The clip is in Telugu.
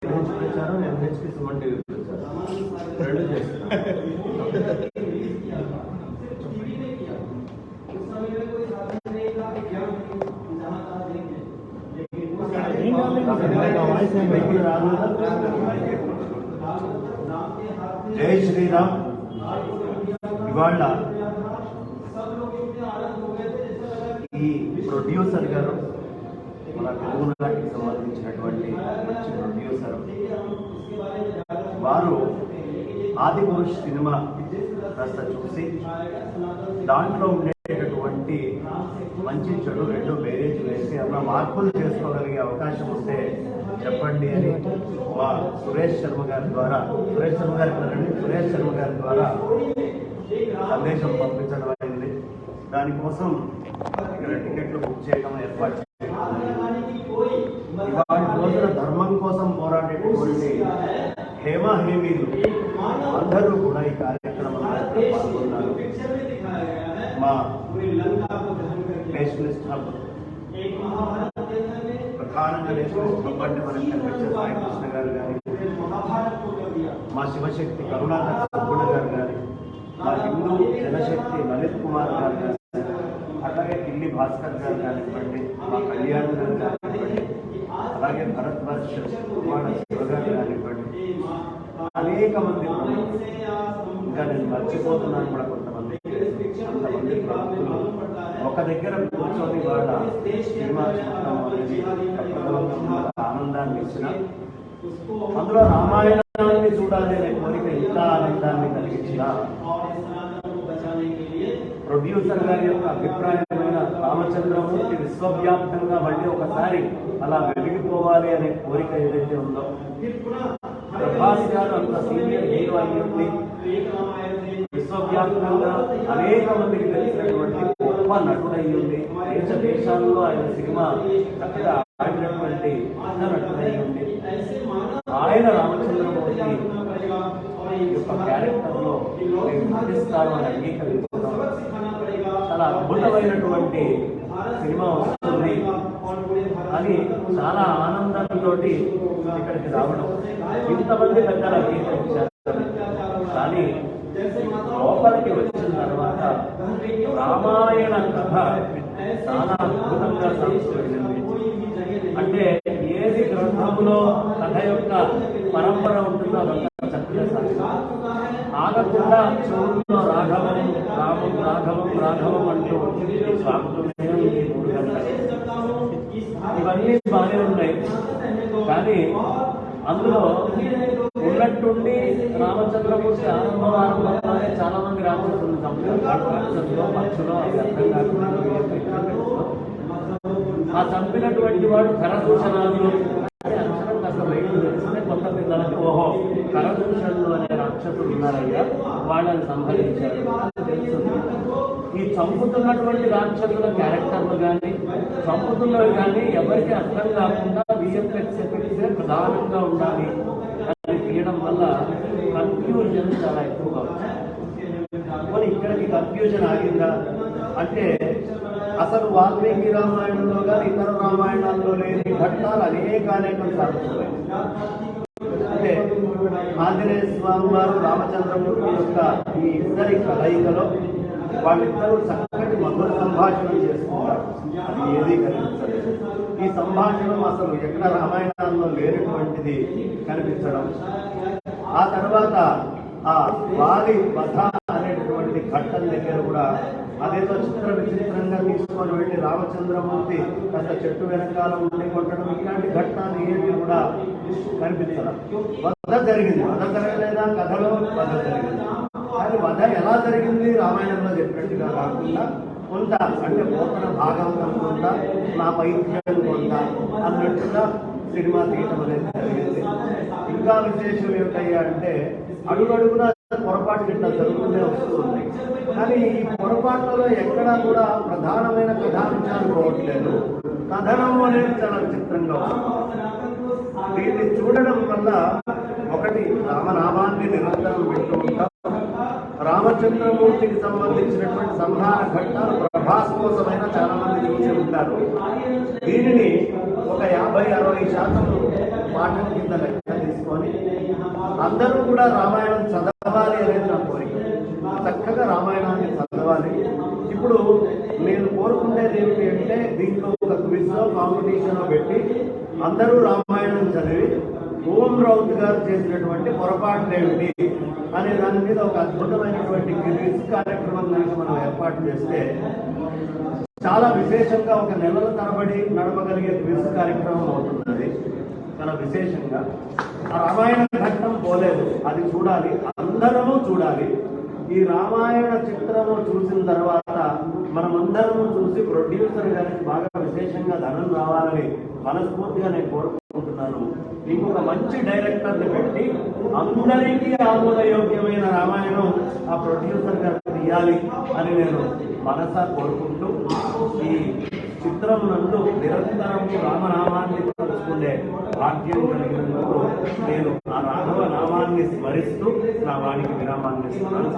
ప్రచారం ఎంహెచ్పి సుమన్ టీవీ ప్రచారం రెండు చేస్తున్నాం. జై శ్రీరామ్. ఇవాళ ఈ ప్రొడ్యూసర్ గారు మన తెలుగు నాటికి సంబంధించినటువంటి మంచి ప్రొడ్యూసర్, వారు ఆదిపురుష్ సినిమా కాస్త చూసి దాంట్లో ఉండేటటువంటి మంచి చెడు రెండు బేరేజ్ వేసి అలా మార్పులు చేసుకోగలిగే అవకాశం ఉంటే చెప్పండి అని మా సురేష్ శర్మ గారి ద్వారా సందేశం పంపించడం అయింది. దానికోసం ఇక్కడ టికెట్లు బుక్ చేయడం ఏర్పాటు చేయడం. ఇవాళ రోజున ధర్మం కోసం పోరాడేటువంటి హేమీలు అందరూ కూడా ఈ కార్యక్రమంలో పాల్గొన్నారు. మా నేషనలిస్ట్ హబ్ ప్రధానంగా నేషనలిస్ట్ హబ్ అంటే మనకి కనిపించే సాయి కృష్ణ గారు కానీ, మా శివశక్తి కరుణాకర్ సబ్బుణ గారు కానీ, మా హిందూ జనశక్తి లలిత్ కుమార్ గారు కానీ, అలాగే ఢిల్లీ భాస్కర్ గారు కానివ్వండి, మా కళ్యాణ్ గారు కానివ్వండి, అలాగే భరత్ వర్ష కుమార శివ గారు కానివ్వండి, అనేక మంది ఇంకా నేను మర్చిపోతున్నాను కూడా కొంతమంది ప్రముఖులు ఒక దగ్గర కూర్చొని వాళ్ళ సినిమా చూడటం అనేది ఆనందాన్ని ఇచ్చిన, అందులో రామాయణాన్ని చూడాలి అనే కోరిక ఇంకా ఆనందాన్ని కలిగించిన ప్రొడ్యూసర్ గారి యొక్క అభిప్రాయమైన రామచంద్రమూర్తి విశ్వవ్యాప్తంగా మళ్ళీ ఒకసారి అలా వెలిగిపోవాలి అనే కోరిక ఏదైతే ఉందో, ప్రభాస్ గారు అంత సీనియర్ హీరో అయ్యింది, విశ్వవ్యాప్తంగా అనేక మందికి తెలిసినటువంటి గొప్ప నటుడయ్యింది, దేశాల్లో ఆయన సినిమా చక్కగా ఆడినటువంటి నటుడయ్యింది. ఆయన రామచంద్రమూర్తి యొక్క క్యారెక్టర్ లో నటిస్తాను అని అంగీకరించడం చాలా అద్భుతమైనటువంటి సినిమా వస్తుంది అని చాలా ఆనందంతో ఇక్కడికి రావడం. ఇంతమంది పెద్దలు అంగీకరించారు. కానీ లోపలికి వచ్చిన తర్వాత రామాయణ కథ చాలా అద్భుతంగా సాగుతుంది. అంటే ఏది గ్రంథంలో కథ యొక్క పరంపర ఉంటుందో అదంతా చక్కగా ఆగకుండా చూరులో రాఘవం రామం రాఘవం రాఘవం అంటూ సాగుతూనే ఉంది 3 గంటలు. ఇవన్నీ బాగానే ఉన్నాయి. కానీ అందులో ఉన్నట్టుండి రామచంద్రమూర్తి ఆరంభంగానే చాలా మంది రామచంద్రులు చంపారు. పక్షులో అది అర్థం కాకుండా ఆ చంపినటువంటి వాడు కరదూషణాలు అనే అక్షరం కాస్త బయటకు తెలిస్తే కొత్త పిల్లలకి ఓహో కరదూషణులు అనే రాక్షసులు ఉన్నారయ్యా, వాళ్ళని సంహరించారు తెలుస్తుంది. ఈ చంపుతున్నటువంటి రాక్షసుల క్యారెక్టర్లు కానీ చంపుతున్నవి కానీ ఎవరికి అర్థం కాకుండా విఎఫ్ఎక్స్ ఎఫెక్ట్సే ప్రధానంగా ఉండాలి అని తీయడం వల్ల కన్ఫ్యూజన్ చాలా ఎక్కువగా వచ్చింది. మరి ఇక్కడికి కన్ఫ్యూజన్ ఆగిందా అంటే అసలు వాల్మీకి రామాయణంలో కానీ ఇతర రామాయణాల్లో లేని ఘట్టాలు అనేక సాగుతున్నాయి. అంటే ఆంజనేయ స్వామి వారు రామచంద్రమూర్తి యొక్క ఈ ఇద్దరి కలయికలో వాళ్ళిద్దరూ చక్కటి మధుర సంభాషణ చేసుకున్నారు. అది ఏదీ కనిపించలేదు. ఈ సంభాషణం అసలు ఎక్కడ రామాయణాల్లో లేనటువంటిది కనిపించడం. ఆ తర్వాత ఆ వాలి వధ అనేటువంటి ఘట్టం దగ్గర కూడా అదేదో విచిత్రంగా తీసుకొని వెళ్ళి రామచంద్రమూర్తి కొంత చెట్టు వెనకాల ఉండి కొట్టడం, ఇలాంటి ఘట్టాలు ఏమి కూడా కనిపించడం. వధ జరిగింది, వధ జరగలేదా కథలో వధ జరిగింది. కానీ వధ ఎలా జరిగింది రామాయణంలో చెప్పినట్టుగా కాకుండా కొంత అంటే పోతన భాగవతం కొంత నా పైత్యం కొంత అన్నట్టుగా సినిమా తీయటం అనేది జరిగింది. ఇంకా విశేషం ఏమిటయ్యా అంటే అడుగడుగునా పొరపాట్లు ఇట్లా జరుగుతూనే వస్తుంది. కానీ ఈ పొరపాట్లలో ఎక్కడా కూడా ప్రధానమైన కథాంశాలు పోవట్లేదు. కథనం అనేది చాలా విచిత్రంగా ఉంది. దీన్ని చూడడం వల్ల ఒకటి రామనామాన్ని నిరంతరం వింటూ ఉంటాం. రామచంద్రమూర్తికి సంబంధించినటువంటి సంహార ఘట్టాలు ప్రభాస్ కోసమైన చాలా మంది చూసి ఉంటారు. దీనిని ఒక 50-60% పాఠం కింద లెక్క తీసుకొని అందరూ కూడా రామాయణం చదవాలి అనేది నా కోరిక. చక్కగా రామాయణాన్ని చదవాలి. ఇప్పుడు నేను కోరుకునేది ఏమిటి అంటే దీంట్లో ఒక క్విజ్ కాంపిటీషన్ పెట్టి అందరూ రామాయణం చదివి ఓం రౌత్ గారు చేసినటువంటి పొరపాట్లు ఏమిటి అనే దాని మీద ఒక అద్భుతమైనటువంటి క్విజ్ కార్యక్రమం కనుక మనం ఏర్పాటు చేస్తే చాలా విశేషంగా ఒక నెలల తరబడి నడపగలిగే క్విజ్ కార్యక్రమం అవుతుంది. చాలా విశేషంగా ఆ రామాయణ ఘట్టం పోలేదు, అది చూడాలి, అందరము చూడాలి. ఈ రామాయణ చిత్రము చూసిన తర్వాత మనమందరము చూసి ప్రొడ్యూసర్ గారికి బాగా విశేషంగా ధనం రావాలని మనస్ఫూర్తిగా నేను కోరుకుంటున్నాను. ఇంకొక మంచి డైరెక్టర్ని పెట్టి అందరికీ ఆమోదయోగ్యమైన రామాయణం ఆ ప్రొడ్యూసర్ గారు తీయాలి అని నేను మనసా కోరుకుంటూ ఈ చిత్రం నందు నిరంతరము రామనామాన్ని తెలుసుకునే భాగ్యం కలిగినందుకు నేను ఆ రాఘవ నామాన్ని స్మరిస్తూ నా వానికి విరామాన్ని ఇస్తున్నాను.